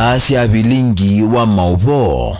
baadhi ya vilingi wa Mauvo.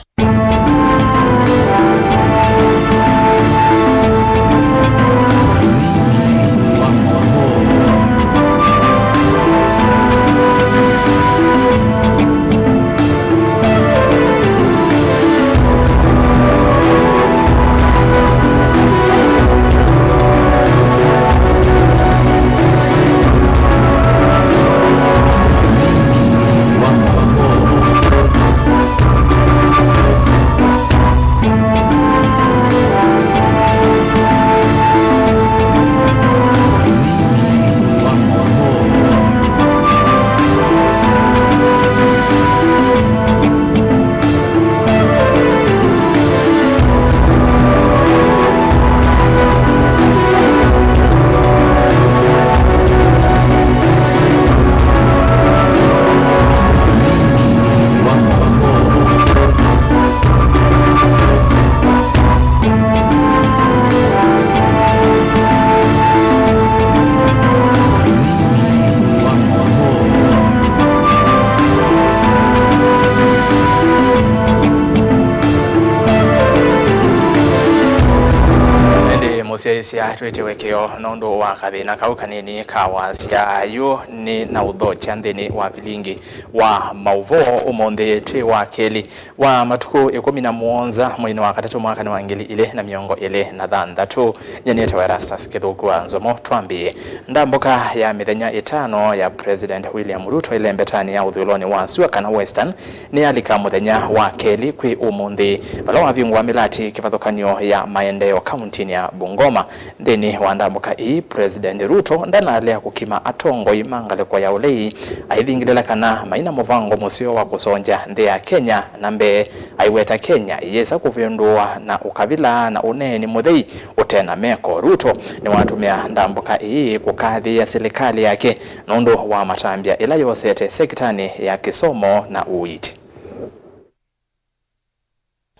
Sia twetewekeo nondo wa kathina kau kanini kawasia yu ni na uthocha nthini wa vilingi wa Mauvo umonde twi wa keli wa matuku 17 mwezi wa gatatu mwaka wa 2023 nyenete wa Erastus Kithuku Nzomo twambie ndamboka ya mithenya 5 ya President William Ruto ile mbetani ya uthuloni wa Suakana Western ni alika muthenya wa keli kwi umunthi bala wa viungu wa milati kivathukanio ya maendeleo kaunti ya Bungoma. Ndeni wa ndamboka hii President Ruto ndanalea kukima atongo imangale kwa ya ulei aithingilila kana maina muvango musio wa kusonja nthi ya Kenya nambe aiweta Kenya yesa kuvindua na ukabila na uneni muthei utena meko. Ruto ni watumia ndamboka hii kukathi ya serikali yake nondo wa matambia ila yosete sekitani ya kisomo na uiti.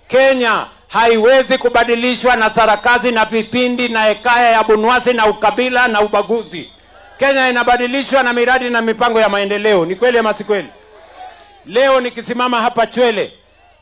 Kenya haiwezi kubadilishwa na sarakazi na vipindi na hekaya ya bunwasi na ukabila na ubaguzi. Kenya inabadilishwa na miradi na mipango ya maendeleo. Ni kweli ama si kweli? Leo nikisimama hapa Chwele,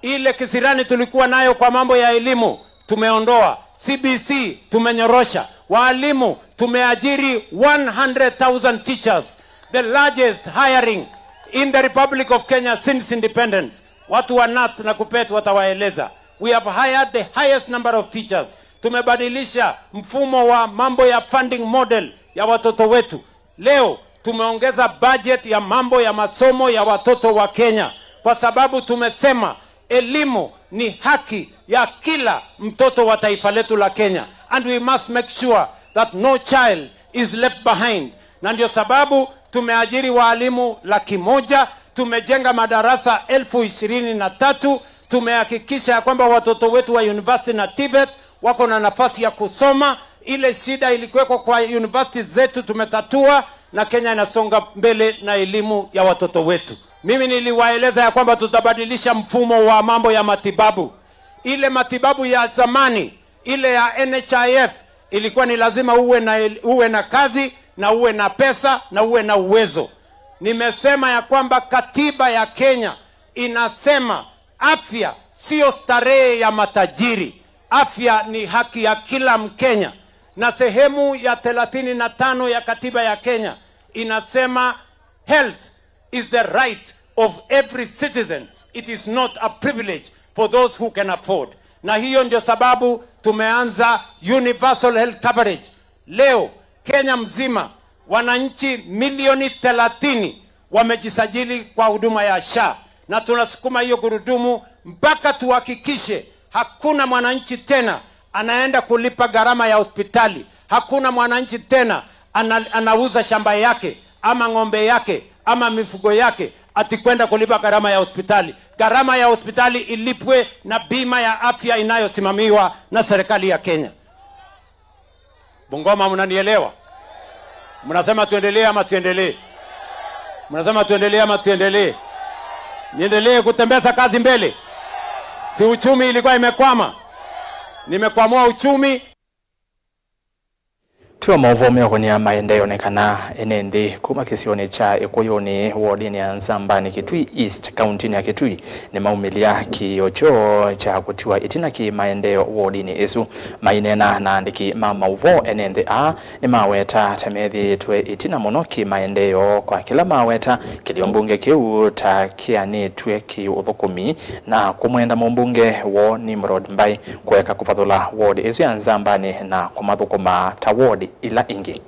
ile kisirani tulikuwa nayo kwa mambo ya elimu tumeondoa, CBC tumenyorosha, walimu tumeajiri 100,000 teachers, the largest hiring in the Republic of Kenya since independence. Watu wa NAT na KUPPET watawaeleza. We have hired the highest number of teachers. Tumebadilisha mfumo wa mambo ya funding model ya watoto wetu. Leo tumeongeza budget ya mambo ya masomo ya watoto wa Kenya kwa sababu tumesema elimu ni haki ya kila mtoto wa taifa letu la Kenya, and we must make sure that no child is left behind. Na ndio sababu tumeajiri walimu 100,000, tumejenga madarasa 23,000, tumehakikisha kwamba watoto wetu wa university na TVET wako na nafasi ya kusoma. Ile shida ilikuweko kwa university zetu tumetatua, na Kenya inasonga mbele na elimu ya watoto wetu. Mimi niliwaeleza ya kwamba tutabadilisha mfumo wa mambo ya matibabu. Ile matibabu ya zamani, ile ya NHIF, ilikuwa ni lazima uwe na kazi na uwe na pesa na uwe na uwezo. Nimesema ya kwamba katiba ya Kenya inasema afya sio starehe ya matajiri. Afya ni haki ya kila Mkenya. Na sehemu ya 35 ya katiba ya Kenya inasema health is the right of every citizen. It is not a privilege for those who can afford. Na hiyo ndio sababu tumeanza universal health coverage. Leo Kenya mzima wananchi milioni 30 wamejisajili kwa huduma ya SHA, na tunasukuma hiyo gurudumu mpaka tuhakikishe hakuna mwananchi tena anaenda kulipa gharama ya hospitali. Hakuna mwananchi tena anauza shamba yake ama ng'ombe yake ama mifugo yake ati kwenda kulipa gharama ya hospitali. Gharama ya hospitali ilipwe na bima ya afya inayosimamiwa na serikali ya Kenya. Bungoma, mnanielewa? Mnasema tuendelee ama tuendelee? Mnasema tuendelee ama tuendelee? Niendelee kutembeza kazi mbele? Si uchumi ilikuwa imekwama? Nimekwamua uchumi. Tuwa mauvomeo kwenye maendeleo onekana enende kuma kisioni cha Ikuyuni wardini ya Nzambani Kitui East countini ya Kitui ni maumilia kiocho cha kutiwa itina ki maendeleo wardini esu mainena na andiki mauvo enende ni maweta temethi tuwe itina mono ki maendeleo kwa kila maweta kiliombunge kiu takiani tuwe ki uthukumi na kumwenda mbunge wo Nimrod Mbai kuweka kupathula ward esu ya Nzambani na kumathukuma ta ward ila ingi.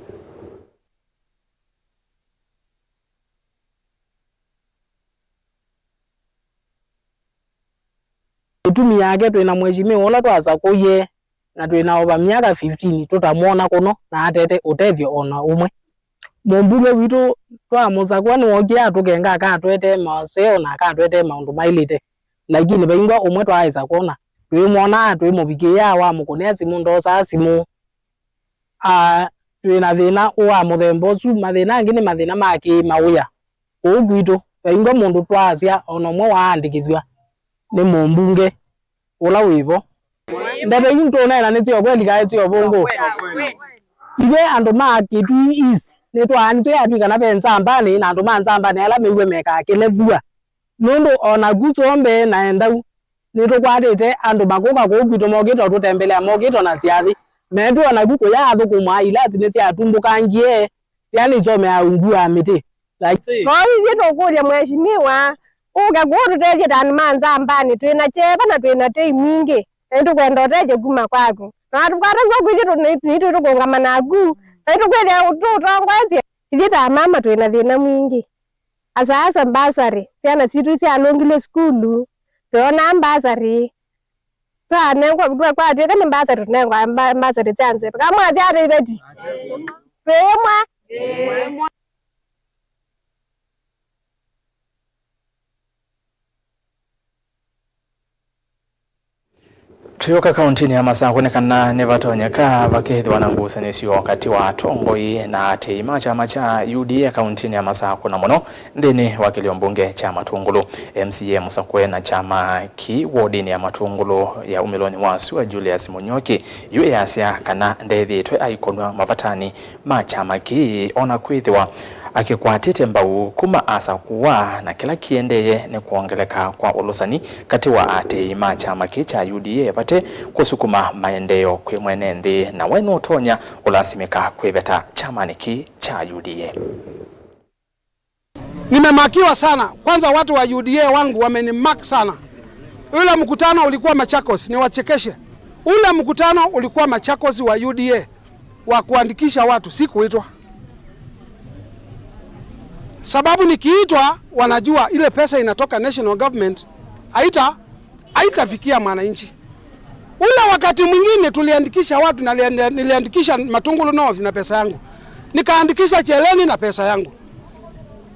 Tumi yake tuina mheshimiwa ola twaza kuye na tuina over miaka 15 tutamuona kuno na atete utethio ona umwe mumbunge witu twamuza kwani wogia tukenga akatwete maseo na akatwete maundu mailite lakini baingwa umwe twaiza kuona twimona twimobikia wa mukunezi mundo sa simu tuina thina wa muthembo su mathina ngini mathina maki mauya ugwitu baingwa mundu twazia ona mwe waandikithwa ni mumbunge ula wivo ndebe yinto na nitio kweli ga tio bongo iwe ando ma Kitui East netwa anto ya twika na Nzambani na ando ma Nzambani ala mewe meka kele bua nondo ona gutombe na endau nito kwatete ando makoka ko gwito mogito tutembelea mogito na siathi mendo ona guko ya athuku ma ilati ne sia tumbuka ngie yani chome ya ungua miti like no yito kuria mheshimiwa uga guru teje dan Nzambani twina cheba na twina tei mingi endo kwenda teje kuma kwaku na tukara ngogwito nitu tukonga managu endo kwenda utotongwazi kijita mama twina thina mwingi asa mbasari siana situ sia longile skulu tona mbasari tane kwa tete mbasari tunengwa mbasari tsanze kama atia ready pemwa Tuyoka kauntini ya Masaka kuonekana nevatonyeka vakethwa na ngusanisio wakati wa tongoi na teima chama cha UDA kauntini ya Masaka kuna muno ndini wakili mbunge cha Matungulu MCA Musakwe na chama ki wardini ya Matungulu ya umiloni Wasua Julius Munyoki yue asia kana ndethi twe aikonwa mavatani ma chama ki ona kwithwa akikwatite mbau kuma asa kuwa na kila kiendeye ni kuongeleka kwa ulusani kati wa ateima chama ki cha UDA pate kusukuma maendeleo kwe mwenendi na wenu utonya ulasimika kweveta chama niki cha UDA. Nimemakiwa sana. Kwanza watu wa UDA wangu wamenimark sana. Ule mkutano ulikuwa Machakos, ni wachekeshe. Ule mkutano ulikuwa Machakos wa UDA wa kuandikisha watu, sikuitwa. Sababu nikiitwa wanajua ile pesa inatoka national government haitafikia mwananchi. Ule wakati mwingine tuliandikisha watu na niliandikisha Matungulu North na pesa yangu. Nikaandikisha Cheleni na pesa yangu.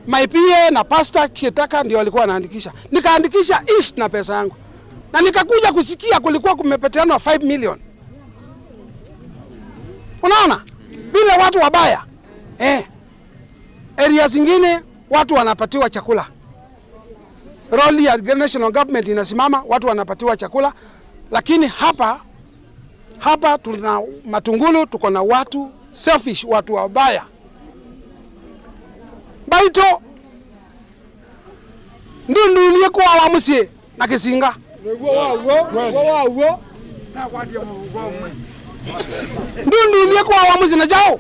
Maipie na Pastor Kietaka ndio walikuwa wanaandikisha. Nikaandikisha East na pesa yangu. Na nikakuja kusikia kulikuwa kumepeteanwa 5 million. Unaona? Bila watu wabaya. Area zingine watu wanapatiwa chakula. Roli ya national government inasimama, watu wanapatiwa chakula. Lakini hapa tuna Matungulu tuko na watu selfish, watu wabaya. Baito ndundulie kwa wamusie na Kisinga. Ndundulie kwa wamusie na jao.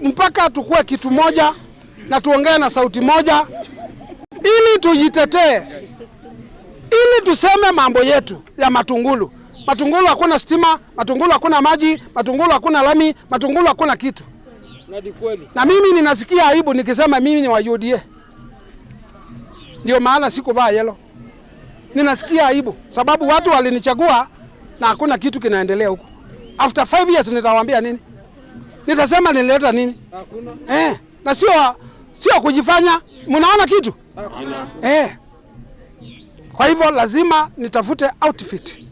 Mpaka tukue kitu moja na tuongee na sauti moja ili tujitetee, ili tuseme mambo yetu ya Matungulu. Matungulu hakuna stima, Matungulu hakuna maji, Matungulu hakuna lami, Matungulu hakuna kitu. Na mimi ninasikia aibu nikisema mimi ni wa UDA. Ndio maana sikuvaa yellow. Ninasikia aibu sababu watu walinichagua na hakuna kitu kinaendelea huko. After 5 years nitawaambia nini? Nitasema nilileta nini? Hakuna. Na sio kujifanya mnaona kitu? Hakuna. Kwa hivyo lazima nitafute outfit.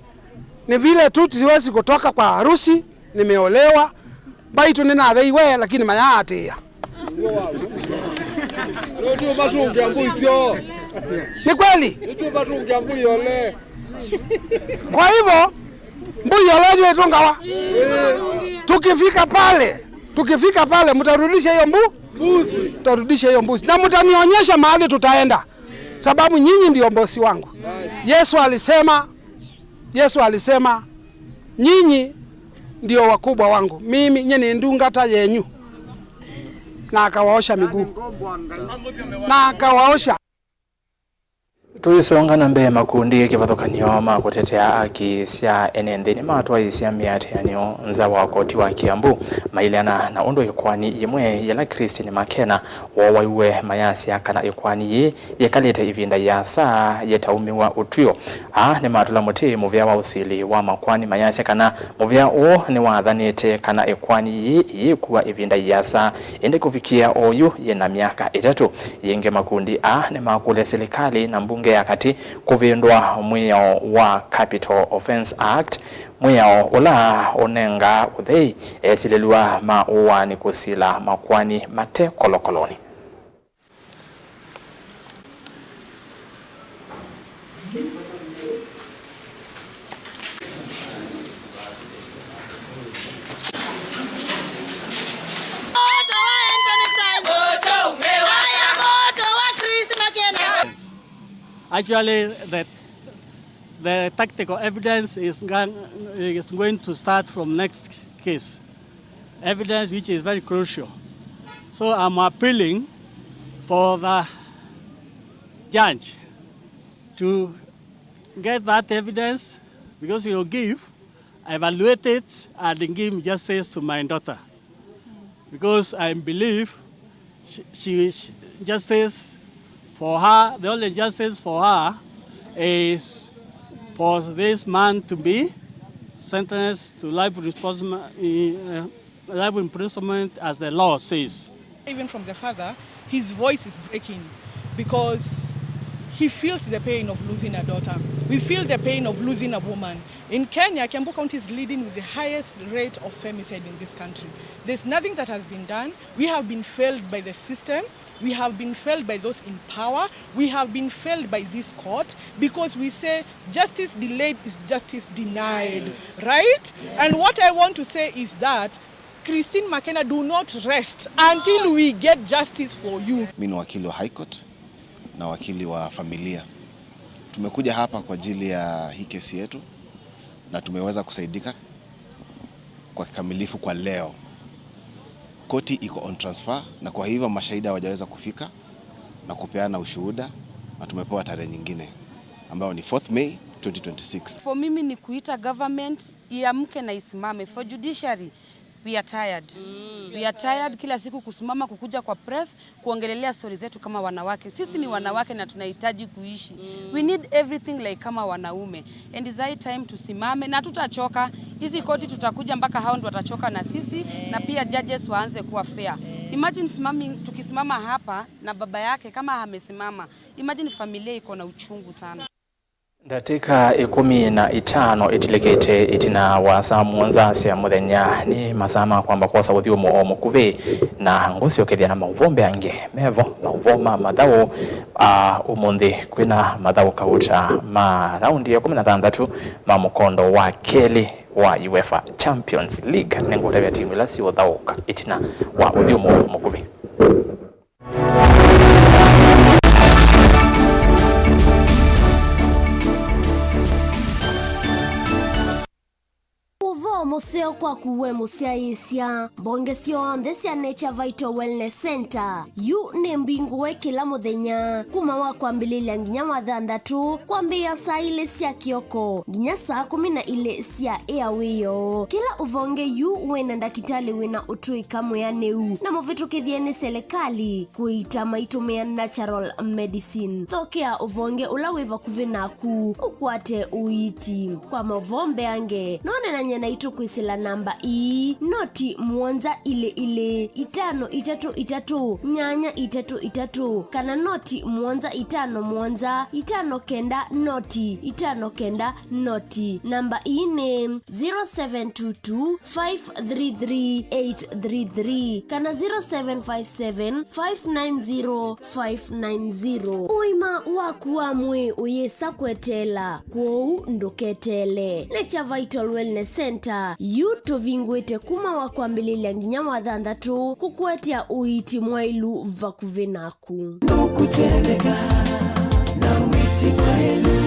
Ni vile tu siwezi kutoka kwa harusi, nimeolewa, baitu nina weiwe lakini mayate ya. Ndio matungi ambuyo. Ni kweli? Ndio matungi ambuyo le. Kwa hivyo Mbuzi alaje itongawa. Tukifika pale mtarudisha hiyo mbuzi. Tutarudisha hiyo mbuzi. Na mtanionyesha mahali tutaenda. Sababu nyinyi ndio bosi wangu. Yesu alisema nyinyi ndio wakubwa wangu. Mimi nyinyi ndungata yenyu. Na akawaosha miguu. Na akawaosha. Tuisonga na mbele makundi kivathukanio ma kutetea haki cia enende ni matwa isia miateanio nza wa koti wa Kiambu mailiana na undu ikwani imwe yela Christine Makena wawaiwe mayasi kana ikwani ye yekalete ivinda ya saa yetaumiwa utwio ni matula muti muvya wa usili wa makwani mayasi kana muvya o ni wathanite kana ikwani ye kuwa ivinda ya saa ende kufikia oyu yena miaka 3 yenge makundi ni makule serikali na mbunge yakati kuvindwa mwiyao wa Capital Offence Act mwiyao ula onenga uthei silelua mauwa ni kusila makwani mate kolokoloni. Actually, the tactical evidence is going to start from next case. Evidence which is very crucial. So I'm appealing for the judge to get that evidence because he will evaluate it and give justice to my daughter. Because I believe she justice for her, the only justice for her is for this man to be sentenced to life imprisonment as the law says. Even from the father, his voice is breaking because he feels the pain of losing a daughter. We feel the pain of losing a woman. In Kenya, Kiambu County is leading with the highest rate of femicide in this country. There's nothing that has been done. We have been failed by the system. We have been failed by those in power. We have been failed by this court because we say justice delayed is justice denied, right? And what I want to say is that Christine Makena, do not rest until we get justice for you. Mimi ni wakili wa High Court na wakili wa familia. Tumekuja hapa kwa ajili ya hii kesi yetu na tumeweza kusaidika kwa kikamilifu kwa leo. Koti iko on transfer na kwa hivyo mashahidi hawajaweza kufika na kupeana ushuhuda na tumepewa tarehe nyingine ambayo ni 4th May 2026. For mimi ni kuita government iamke na isimame. For judiciary we are tired. We are tired kila siku kusimama kukuja kwa press kuongelelea story zetu kama wanawake. Sisi ni wanawake na tunahitaji kuishi. We need everything like kama wanaume. And is high time tusimame na tutachoka. Hizi koti tutakuja mpaka hao ndio watachoka na sisi na pia judges waanze kuwa fair. Imagine tukisimama hapa na baba yake kama amesimama. Imagine familia iko na uchungu sana. Datika 15 itilikete itina wa saa muonza cia muthenya ni masama kwamba kwa sauthi umo mukuvi na ngusio kethia na mauvombe ange mevo mauvoma madhao umunthi kwina madhao kauta ma raundi ya 16 ma mukondo wa keli wa UEFA Champions League nengo tebya timu ila si uthauka itina wa uthi umo mukuvi. Museo kwa kuwe musia isia bonge cionthe cia Nature Vital Wellness Center yu ni mbinguwe kila muthenya kuma wa kwambililia nginya wa 6 kwambia saa 2 cia kioko nginya saa 12 cia airwayo kila uvonge yu wena ndakitali wena utui kamwe ya neu na muvitukithie ni serikali kuita maitumia natural medicine thokea uvonge ula wiva kuvinaku ukwate uiti kwa mavombe ange none na nyena itu kwisila namba ii noti muonza ile 533 nyanya 33 kana noti muonza 5 muonza 5 kenda noti 5 kenda noti. Namba ine 0722 533 833 kana 0757 590 590. Uima waku wamwe uyesa kwetela kwou ndoketele Nature Vital Wellness Center yuto vingwete kuma wakwambililia nginya wathandatu kukwetia uiti mwailu vakuvenaku ukuteleka na uiti mwailu.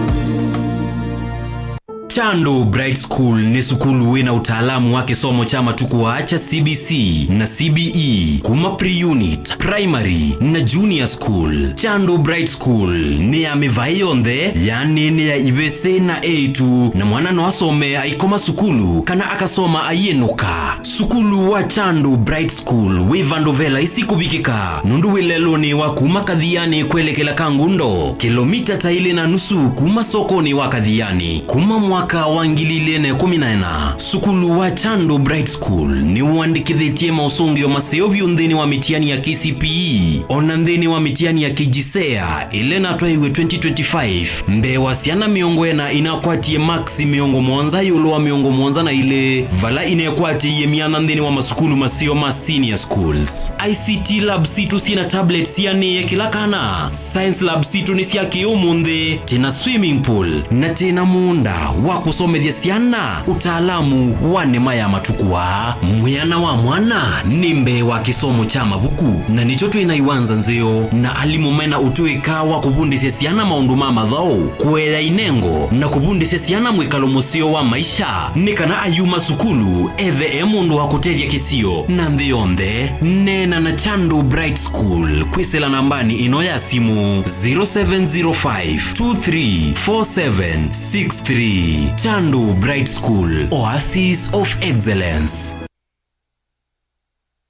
Chando Bright School ni sukulu wina utaalamu wake somo chama tukuacha CBC na CBE kuma pre-unit, primary na junior school. Chando Bright School ni ya mivayonde yani ni ya ivese na A2 na mwana no asome aikoma sukulu kana akasoma ayenuka. Sukulu wa Chando Bright School wivandovela isi kubikika nundu wileloni wa kuma kadhiani kwelekela Kangundo kilomita taili na nusu kuma sokoni wa kadhiani kuma mwaka wangilile 14. Sukulu wa Chando Bright School ni uandikithitie mausungio maseo vyundhini wa mitiani ya KCPE onandhini wa mitiani ya KJSEA ilena twaiwe 2025 mbe wasiana miongwena inakwatie maxi miongo mwanza yulo wa miongo mwanza na ile vala inekwatie mianandhini wa masukulu maseo ma senior schools. ICT lab situ sina tablets yani kila kana. Science lab situ ni siya kiumundhe tena swimming pool na tena munda wako somethia siana utaalamu wa nema ya matukua. Mwiana wa mwana nimbe wa kisomo cha mabuku na nichotu inaiwanza nzeo na alimumena utuika wa kubundisya siana maundu mama dhao kuela inengo na kubundisya siana mwikalo musio wa maisha nikana ayuma sukulu eve mundu wa kuteria kisio na ndhionde nena na Chando Bright School kwisela nambani inoya simu 0705 234763. Chando Bright School, Oasis of Excellence.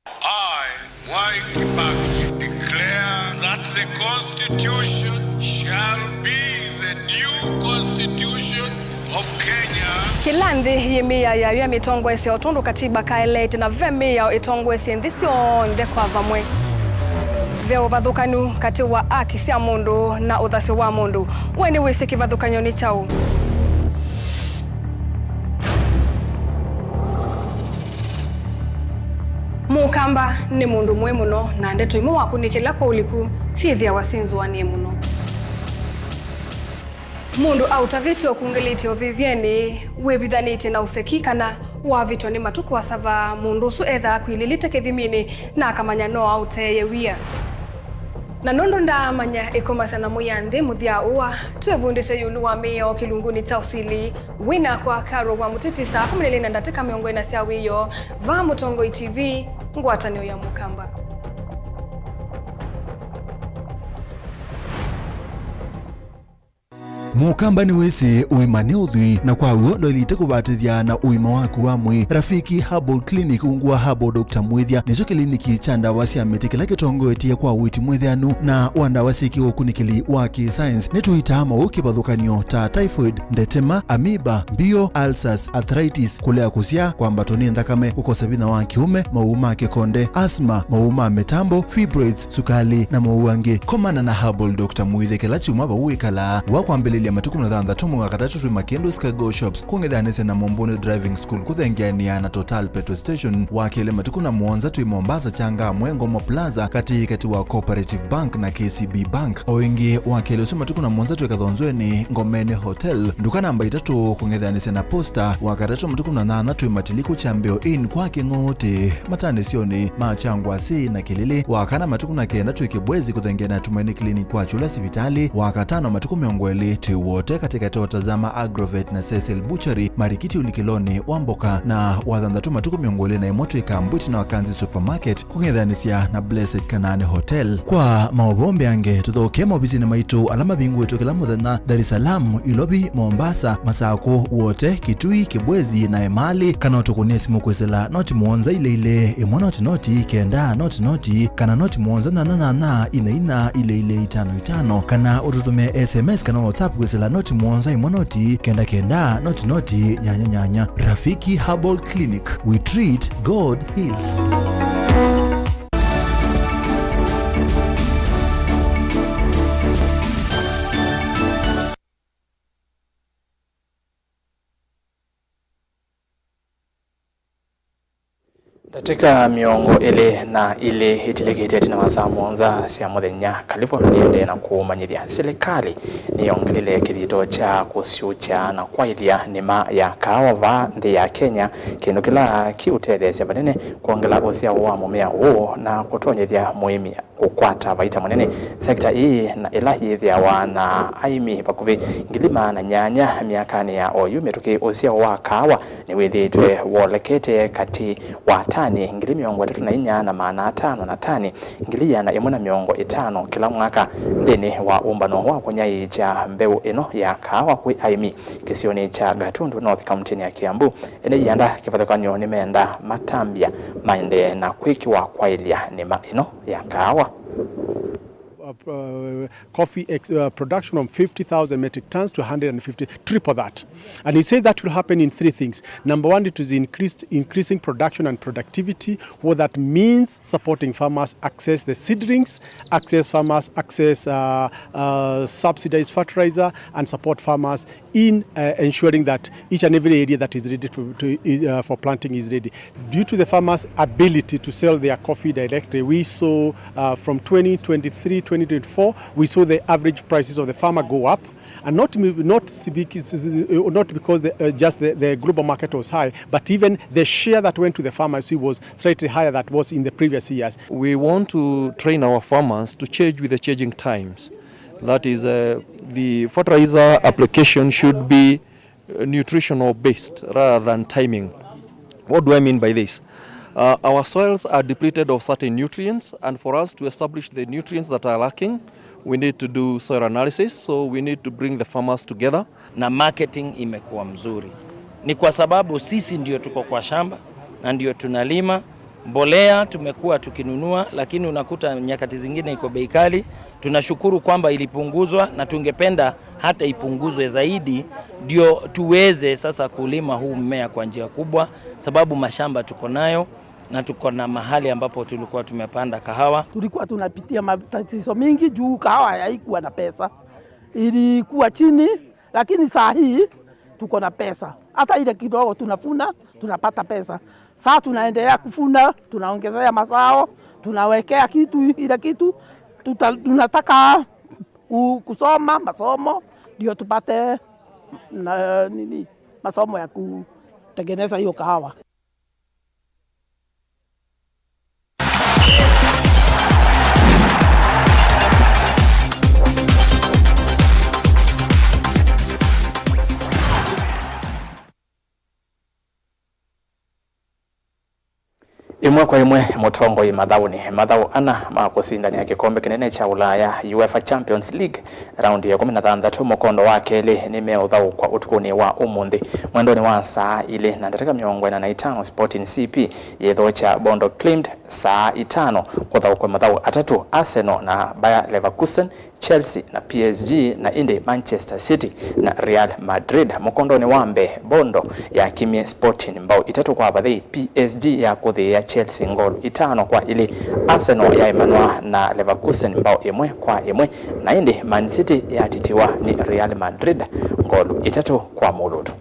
I, Mwai Kibaki, declare that the Constitution shall be the new Constitution of Kenya. Kilandi yemia ya mitongo ese otundu katiba kaelete na vemia itongo ese ndisio ndekwa vamwe. Veo vathukanu kati wa aki sia mundu na uthasi wa mundu weni wisi kivathukanyo ni chau. Mukamba ni mundu mwe muno na ndeto imo wakunikila kwa uliku sithia wasinzwa ni muno. Mundu autaviti okungiliti ovivyeni wevithaniti na usekikana wavitwa ni matuku wa sava mundu su etha kwililite kithimini na akamanya no auteye wia. Na nondo ndamanya ikomasana muyanthi muthia uwa tuevundise yulu wa mio kilunguni cha usili wina kwa karo wa mutitisa 14 ndatika miongo ina sia wiyo va Mutongo TV ngwatanio ya Mukamba. Mukamba ni wese uimane udhui na kwa uo doilite kubatithia na uima waku wa mwi. Rafiki Herbal Clinic ungua Herbal Dr. Mwithia nicho kliniki cha ndawa cia miti kila kitongoetie kwa witi mwithianu na wandawa siki ukunikili wa ki-science nituita mauki bathukanio ta typhoid, ndetema, amoeba, bio, ulcers, arthritis, kulea kusia, kwambatoni thakame, kukosa bina wa kiume, mauma kikonde, asthma, mauma metambo, fibroids, sukali na mauange. Komana na Herbal Dr. Mwithia kila chuma bauikala wakwambili ya matuku mnadhanda tumu wakatatu tumakendo Skygo Shops kungedhanese na Momboni Driving School kuthengiania na Total Petrol Station wakele matuku na Mwanza tui Mombasa changa Mwengo Mo Plaza kati wa Cooperative Bank na KCB Bank oingi wakele usu matuku na Mwanza tui kathonzweni Ngomene Hotel nduka namba 3 kungedhanese na Posta wakatatu matuku na nana tui Matiliku Chambeo Inn kwa kingote matane sioni machangwa si na Kilili wakana matuku na kenda tui Kibwezi kuthengiana Tumaini Clinic kwa Chula Sivitali wakatano matuku miongweli wote katika tawatazama Agrovet na Cecil Butchery Marikiti Ulikiloni Wamboka na wathandatu matuku miongole na imoto ikambwiti na Wakanzi Supermarket kungedhanisia na Blessed Kanane Hotel. Kwa maobombe ange tuthoke mobizini maitu alama bingu wetu kila muthenya Dar es Salaam, Ilobi, Mombasa, Masako wote Kitui, Kibwezi na Emali kana utukunie simu kwesela noti Mwanza ile imwana noti kenda noti kana noti Mwanza na ina ile 55 kana ututume SMS kana WhatsApp sila noti mwonza imonoti kenda kenda noti noti nyanya nyanya. Rafiki Herbal Clinic, we treat, God heals. Katika miongo ile na ile hitilegete na wazamonza sia muthenya kalipo niende na kumanyithia serikali niongelele kithito cha kusyucha na kwailia nima ya kawa nthi ya Kenya kindu kila kiutethesia banene kuongela usia wa mumea huo na kutonyethia muhimi kukwata baita munene sekta hii na ilahithia wana aimi bakuvi ngilima na nyanya miakani ya oyu metuki usia wa kawa ni withitwe wolekete kati wa tani ngili miongo 34 na maana 5 na tani ngili yana imuna miongo 5 kila mwaka ndeni wa umbano wa kunyai cha mbeu ino ya kawa kwi aimi kisioni cha Gatundu North County ya Kiambu ene yanda kivathokanyo ni menda matambia maende na kwikiwa kwailia nima ino ya kawa. Coffee production from 50,000 metric tons to 150, triple that. And he said that will happen in 3 things. Number 1, it is increasing production and productivity. What that means, supporting farmers access the seedlings, farmers access subsidized fertilizer, and support farmers in ensuring that each and every area that is ready for planting is ready. Due to the farmers' ability to sell their coffee directly, we saw from 2023-2024, we saw the average prices of the farmer go up, and not because the global market was high, but even the share that went to the farmers was slightly higher than was in the previous years. We want to train our farmers to change with the changing times. That is, the fertilizer application should be nutritional based rather than timing. What do I mean by this? Our soils are depleted of certain nutrients, and for us to establish the nutrients that are lacking, we need to do soil analysis, so we need to bring the farmers together. Na marketing imekuwa mzuri. Ni kwa sababu sisi ndio tuko kwa shamba na ndio tunalima. Mbolea tumekuwa tukinunua, lakini unakuta nyakati zingine iko bei kali. Tunashukuru kwamba ilipunguzwa na tungependa hata ipunguzwe zaidi ndio tuweze sasa kulima huu mmea kwa njia kubwa, sababu mashamba tuko nayo na tuko na mahali ambapo tulikuwa tumepanda kahawa. Tulikuwa tunapitia matatizo mengi juu kahawa haikuwa na pesa. Ilikuwa chini, lakini saa hii tuko na pesa. Hata ile kidogo tunafuna, tunapata pesa. Sasa tunaendelea kufuna, tunaongezea mazao, tunawekea ile kitu. Tunataka kusoma masomo ndio tupate masomo ya kutengeneza hiyo kahawa. Imwe kwa imwe mutongo Mathau ana makusindani ya kikombe kinene cha Ulaya UEFA Champions League round ya 16 mukondo wa keli nimeudhau kwa utukuni wa umundi mwendoni wa saa ile na ndataka miongo 45 Sporting CP yetho cha Bondo Climed saa 5 kuthau kwa Mathau atatu Arsenal na Bayer Leverkusen, Chelsea na PSG na inde Manchester City na Real Madrid mukondoni wambe Bondo ya Kimie Sporting mbao 3 kwa baadhi, PSG ya kuthia Chelsea ngolu 5 kwa ile, Arsenal ya Emmanuel na Leverkusen mbao 1 kwa 1 na inde Man City ya titiwa ni Real Madrid ngolu 3 kwa mulutu.